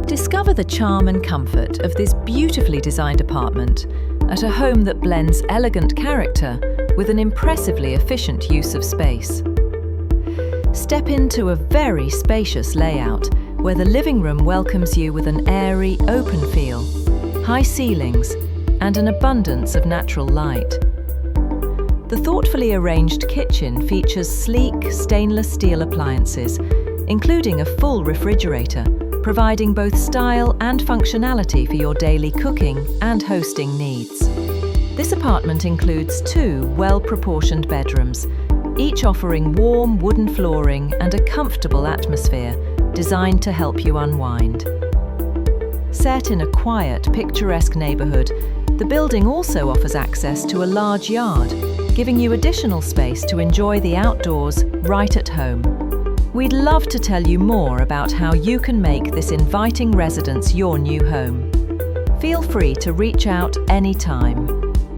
Discover the charm and comfort of this beautifully designed apartment at a home that blends elegant character with an impressively efficient use of space. Step into a very spacious layout where the living room welcomes you with an airy, open feel, high ceilings, and an abundance of natural light. The thoughtfully arranged kitchen features sleek stainless steel appliances, including a full refrigerator, providing both style and functionality for your daily cooking and hosting needs. This apartment includes 2 well-proportioned bedrooms, each offering warm wooden flooring and a comfortable atmosphere designed to help you unwind. Set in a quiet, picturesque neighbourhood, the building also offers access to a large yard, giving you additional space to enjoy the outdoors right at home. We'd love to tell you more about how you can make this inviting residence your new home. Feel free to reach out anytime.